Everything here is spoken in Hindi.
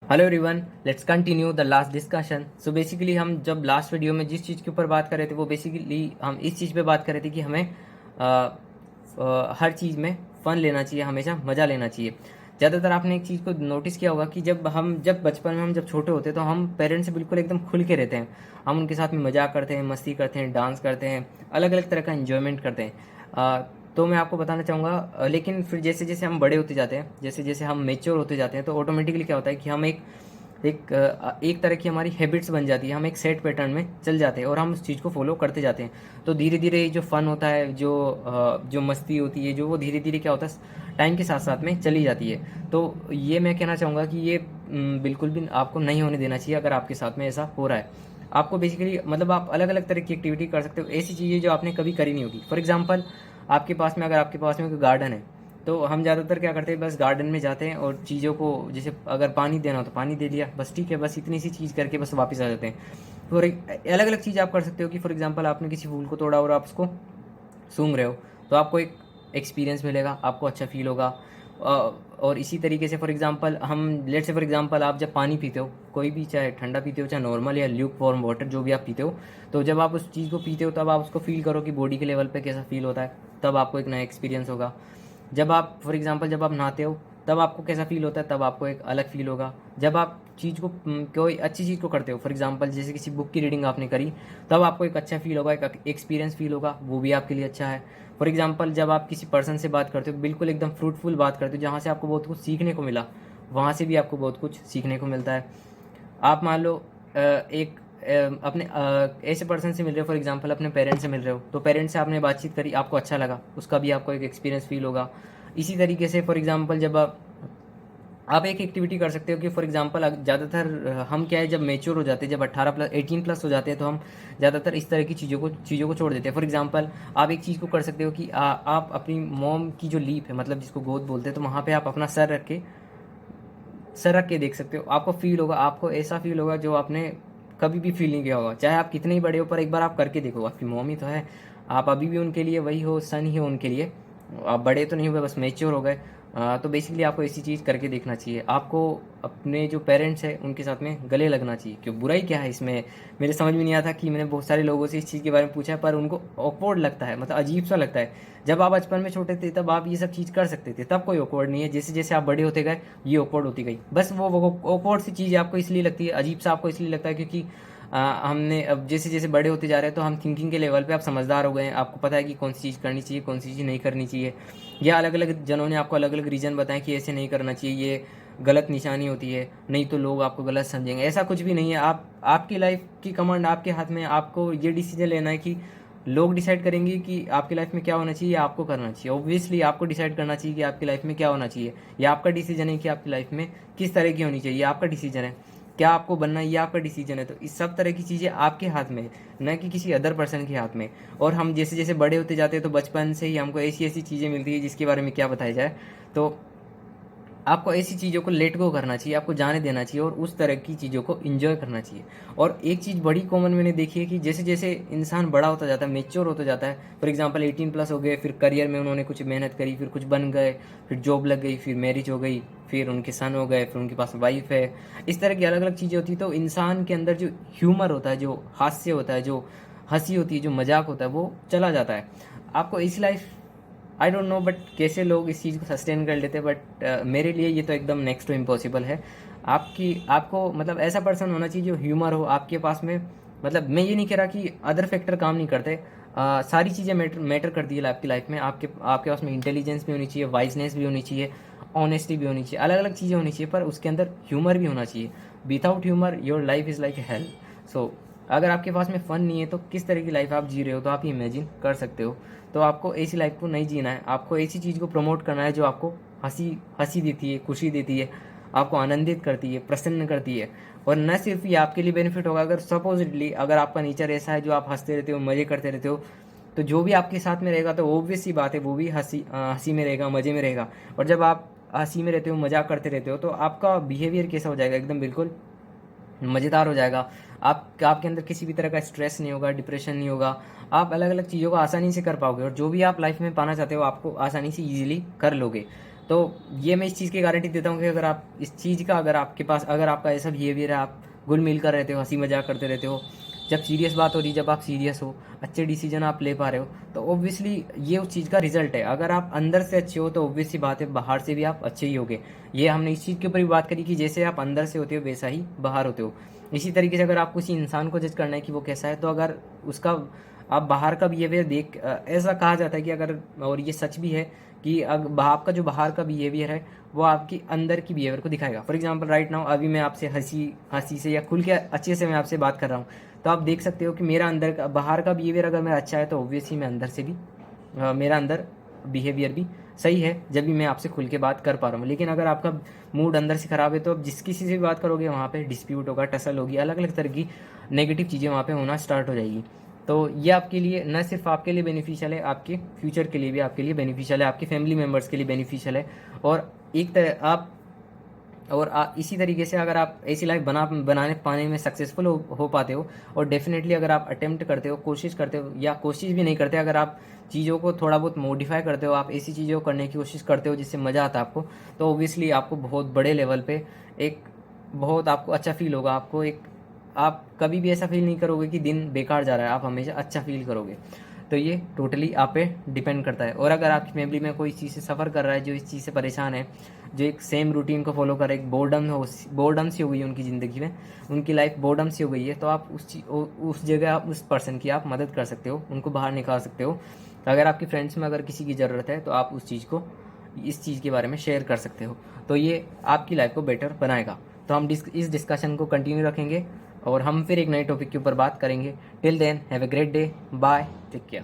Hello everyone, let's continue the last discussion. So basically हम जब लास्ट वीडियो में जिस चीज़ के ऊपर बात कर रहे थे वो बेसिकली हम इस चीज़ पे बात कर रहे थे कि हमें हर चीज़ में फ़न लेना चाहिए, हमेशा मज़ा लेना चाहिए। ज़्यादातर आपने एक चीज़ को नोटिस किया होगा कि जब बचपन में हम जब छोटे होते हैं तो हम पेरेंट्स से बिल्कुल एकदम खुल के रहते हैं। हम उनके साथ में मजाक करते हैं, मस्ती करते हैं, डांस करते हैं, अलग अलग तरह का इन्जॉयमेंट करते हैं। तो मैं आपको बताना चाहूँगा, लेकिन फिर जैसे जैसे हम बड़े होते जाते हैं, जैसे जैसे हम मेच्योर होते जाते हैं, तो ऑटोमेटिकली क्या होता है कि हम एक तरह की हमारी हैबिट्स बन जाती है। हम एक सेट पैटर्न में चल जाते हैं और हम उस चीज़ को फॉलो करते जाते हैं। तो धीरे धीरे जो फ़न होता है, जो मस्ती होती है, जो वो धीरे धीरे क्या होता है, टाइम के साथ साथ में चली जाती है। तो ये मैं कहना चाहूँगा कि ये बिल्कुल भी आपको नहीं होने देना चाहिए। अगर आपके साथ में ऐसा हो रहा है, आपको बेसिकली मतलब आप अलग अलग तरह की एक्टिविटी कर सकते हो, ऐसी चीज़ें जो आपने कभी करी नहीं होगी। फॉर एग्जाम्पल, अगर आपके पास में कोई गार्डन है, तो हम ज़्यादातर क्या करते हैं, बस गार्डन में जाते हैं और चीज़ों को, जैसे अगर पानी देना हो तो पानी दे दिया, बस ठीक है, बस इतनी सी चीज़ करके बस वापस आ जाते हैं। और एक अलग अलग चीज़ आप कर सकते हो कि फॉर एग्जांपल आपने किसी फूल को तोड़ा और आप उसको सूंघ रहे हो, तो आपको एक एक्सपीरियंस मिलेगा, आपको अच्छा फील होगा। और इसी तरीके से फॉर एग्जांपल आप जब पानी पीते हो, कोई भी, चाहे ठंडा पीते हो, चाहे नॉर्मल या ल्यूक वार्म वाटर, जो भी आप पीते हो, तो जब आप उस चीज़ को पीते हो तब आप उसको फील करो कि बॉडी के लेवल पे कैसा फील होता है, तब आपको एक नया एक्सपीरियंस होगा। जब आप नहाते हो तब आपको कैसा फील होता है, तब आपको एक अलग फील होगा। जब आप कोई अच्छी चीज़ को करते हो, फॉर एग्जांपल जैसे किसी बुक की रीडिंग आपने करी, तब आपको एक अच्छा फील होगा, एक एक्सपीरियंस फील होगा, वो भी आपके लिए अच्छा है। फॉर एग्जांपल, जब आप किसी पर्सन से बात करते हो, बिल्कुल एकदम फ्रूटफुल बात करते हो, जहाँ से आपको बहुत कुछ सीखने को मिला, वहाँ से भी आपको बहुत कुछ सीखने को मिलता है। आप मान लो अपने ऐसे पर्सन से मिल रहे हो, फॉर एग्जांपल अपने पेरेंट्स से मिल रहे हो, तो पेरेंट्स से आपने बातचीत करी, आपको अच्छा लगा, उसका भी आपको एक एक्सपीरियंस फील होगा। इसी तरीके से फॉर एग्जांपल, जब आप एक एक्टिविटी कर सकते हो कि फॉर एग्जांपल ज़्यादातर हम क्या है, जब मेच्योर हो जाते हैं, जब 18 प्लस 18 प्लस हो जाते हैं, तो हम ज़्यादातर इस तरह की चीज़ों को छोड़ देते हैं। फॉर एग्जांपल, आप एक चीज़ को कर सकते हो कि आप अपनी मॉम की जो लीप है, मतलब जिसको गोद बोलते हैं, तो वहाँ पे आप अपना सर रख के देख सकते हो। आपको फील होगा, आपको ऐसा फील होगा जो आपने कभी भी फील नहीं किया होगा, चाहे आप कितने ही बड़े हो, पर एक बार आप करके देखो। आपकी मॉम ही तो है, आप अभी भी उनके लिए वही हो, सन ही हो उनके लिए। आप बड़े तो नहीं हुए, बस मेच्योर हो गए। तो बेसिकली आपको ऐसी चीज़ करके देखना चाहिए। आपको अपने जो पेरेंट्स हैं उनके साथ में गले लगना चाहिए। क्यों, बुराई क्या है इसमें? मेरे समझ में नहीं आता कि मैंने बहुत सारे लोगों से इस चीज़ के बारे में पूछा है, पर उनको ऑकवर्ड लगता है, मतलब अजीब सा लगता है। जब आप बचपन में छोटे थे तब आप ये सब चीज़ कर सकते थे, तब कोई ऑकवर्ड नहीं है। जैसे जैसे आप बड़े होते गए, ये ऑकवर्ड होती गई। बस वो ऑकवर्ड सी चीज़ आपको इसलिए लगती है, अजीब सा आपको इसलिए लगता है, क्योंकि हमने अब जैसे जैसे बड़े होते जा रहे हैं, तो हम थिंकिंग के लेवल पे आप समझदार हो गए हैं। आपको पता है कि कौन सी चीज़ करनी चाहिए, कौन सी चीज़ नहीं करनी चाहिए। या अलग अलग जनों ने आपको अलग अलग रीज़न बताएं कि ऐसे नहीं करना चाहिए, ये गलत निशानी होती है, नहीं तो लोग आपको गलत समझेंगे। ऐसा कुछ भी नहीं है। आपकी लाइफ की कमांड आपके हाथ में है। आपको ये डिसीजन लेना है कि लोग डिसाइड करेंगे कि आपकी लाइफ में क्या होना चाहिए या आपको करना चाहिए। ऑब्वियसली आपको डिसाइड करना चाहिए कि आपकी लाइफ में क्या होना चाहिए। ये आपका डिसीजन है कि आपकी लाइफ में किस तरह की होनी चाहिए, ये आपका डिसीजन है। क्या आपको बनना है, ये आपका डिसीजन है। तो इस सब तरह की चीज़ें आपके हाथ में है, न कि किसी अदर पर्सन के हाथ में। और हम जैसे जैसे बड़े होते जाते हैं, तो बचपन से ही हमको ऐसी ऐसी चीज़ें मिलती है जिसके बारे में क्या बताया जाए। तो आपको ऐसी चीज़ों को लेट गो करना चाहिए, आपको जाने देना चाहिए और उस तरह की चीज़ों को एंजॉय करना चाहिए। और एक चीज़ बड़ी कॉमन मैंने देखी है कि जैसे जैसे इंसान बड़ा होता जाता है, मेच्योर होता जाता है, फॉर एग्जांपल 18 प्लस हो गए, फिर करियर में उन्होंने कुछ मेहनत करी, फिर कुछ बन गए, फिर जॉब लग गई, फिर मैरिज हो गई, फिर उनके सन हो गए, फिर उनके पास वाइफ है। इस तरह की अलग अलग चीज़ें होती है। तो इंसान के अंदर जो ह्यूमर होता है, जो हास्य होता है, जो हंसी होती है, जो मजाक होता है, वो चला जाता है। आपको इस life, I don't know but कैसे लोग इस चीज़ को सस्टेन कर लेते हैं, बट मेरे लिए ये तो एकदम नेक्स्ट टू इम्पॉसिबल है। आपको मतलब ऐसा पर्सन होना चाहिए जो ह्यूमर हो आपके पास में। मतलब मैं ये नहीं कह रहा कि अदर फैक्टर काम नहीं करते। सारी चीज़ें मैटर करती है आपकी लाइफ में। आपके आपके पास में इंटेलिजेंस भी होनी चाहिए, वाइजनेस भी होनी चाहिए, ऑनेस्टी भी होनी चाहिए, अलग अलग चीज़ें होनी चाहिए, पर उसके अंदर ह्यूमर भी होना चाहिए। Without humour your life is like hell. So अगर आपके पास में फ़न नहीं है, तो किस तरह की लाइफ आप जी रहे हो, तो आप इमेजिन कर सकते हो। तो आपको ऐसी लाइफ को नहीं जीना है, आपको ऐसी चीज़ को प्रमोट करना है जो आपको हंसी हंसी देती है, खुशी देती है, आपको आनंदित करती है, प्रसन्न करती है। और न सिर्फ ये आपके लिए बेनिफिट होगा, अगर सपोजिटली अगर आपका नेचर ऐसा है जो आप हंसते रहते हो, मज़े करते रहते हो, तो जो भी आपके साथ में रहेगा, तो ऑब्वियस सी बात है, वो भी हंसी में रहेगा, मज़े में रहेगा। और जब आप हंसी में रहते हो, मजाक करते रहते हो, तो आपका बिहेवियर कैसा हो जाएगा, एकदम बिल्कुल मज़ेदार हो जाएगा। आपके अंदर किसी भी तरह का स्ट्रेस नहीं होगा, डिप्रेशन नहीं होगा। आप अलग अलग चीज़ों को आसानी से कर पाओगे और जो भी आप लाइफ में पाना चाहते हो, आपको आसानी से ईजिली कर लोगे। तो ये मैं इस चीज़ की गारंटी देता हूँ कि अगर आप इस चीज़ का अगर आपके पास अगर आपका ऐसा बिहेवियर है, आप घुल मिल कर रहते हो, हंसी मजाक करते रहते हो, जब सीरियस बात हो रही है, जब आप सीरियस हो, अच्छे डिसीजन आप ले पा रहे हो, तो ऑब्वियसली ये उस चीज़ का रिजल्ट है। अगर आप अंदर से अच्छे हो तो ऑब्वियस सी बात है बाहर से भी आप अच्छे ही होगे। ये हमने इस चीज़ के ऊपर भी बात करी कि जैसे आप अंदर से होते हो वैसा ही बाहर होते हो। इसी तरीके से अगर आपको किसी इंसान को जज करना है कि वो कैसा है, तो अगर उसका आप बाहर का बिहेवियर देख ऐसा कहा जाता है कि अगर, और ये सच भी है कि आपका जो बाहर का बिहेवियर है वो आपकी अंदर की बिहेवियर को दिखाएगा। फॉर एग्जांपल राइट नाउ अभी मैं आपसे हंसी हंसी से या खुल के अच्छे से मैं आपसे बात कर रहा हूँ, तो आप देख सकते हो कि मेरा अंदर का बाहर का बिहेवियर अगर मेरा अच्छा है तो ऑब्वियसली मैं अंदर से भी मेरा अंदर बिहेवियर भी सही है जब भी मैं आपसे खुल के बात कर पा रहा हूँ। लेकिन अगर आपका मूड अंदर से ख़राब है तो आप जिस किसी से भी बात करोगे वहाँ पे डिस्प्यूट होगा, टसल होगी, अलग अलग तरह की नेगेटिव चीज़ें वहाँ पे होना स्टार्ट हो जाएगी। तो ये आपके लिए न सिर्फ आपके लिए बेनिफिशियल है, आपके फ्यूचर के लिए भी आपके लिए बेनिफिशियल है, आपके फैमिली मेम्बर्स के लिए बेनिफिशियल है। और एक तरह आप इसी तरीके से अगर आप ऐसी लाइफ बनाने पाने में सक्सेसफुल हो पाते हो, और डेफिनेटली अगर आप अटेम्प्ट करते हो, कोशिश करते हो, या कोशिश भी नहीं करते, अगर आप चीज़ों को थोड़ा बहुत मॉडिफाई करते हो, आप ऐसी चीज़ों को करने की कोशिश करते हो जिससे मज़ा आता है आपको, तो ओबियसली आपको बहुत बड़े लेवल पे एक बहुत आपको अच्छा फील होगा। आपको एक आप कभी भी ऐसा फील नहीं करोगे कि दिन बेकार जा रहा है, आप हमेशा अच्छा फील करोगे। तो ये टोटली आप पे डिपेंड करता है। और अगर आपकी फैमिली में कोई चीज़ से सफ़र कर रहा है, जो इस चीज़ से परेशान है, जो एक सेम रूटीन को फॉलो कर रहा है, एक बोर्डम सी हो गई है उनकी ज़िंदगी में, उनकी लाइफ बोर्डम सी हो गई है, तो आप उस जगह आप उस पर्सन की आप मदद कर सकते हो, उनको बाहर निकाल सकते हो। अगर आपकी फ्रेंड्स में अगर किसी की ज़रूरत है तो आप उस चीज़ को इस चीज़ के बारे में शेयर कर सकते हो, तो ये आपकी लाइफ को बेटर बनाएगा। तो हम इस डिस्कशन को कंटिन्यू रखेंगे और हम फिर एक नए टॉपिक के ऊपर बात करेंगे। Till then have a great day, bye, take care.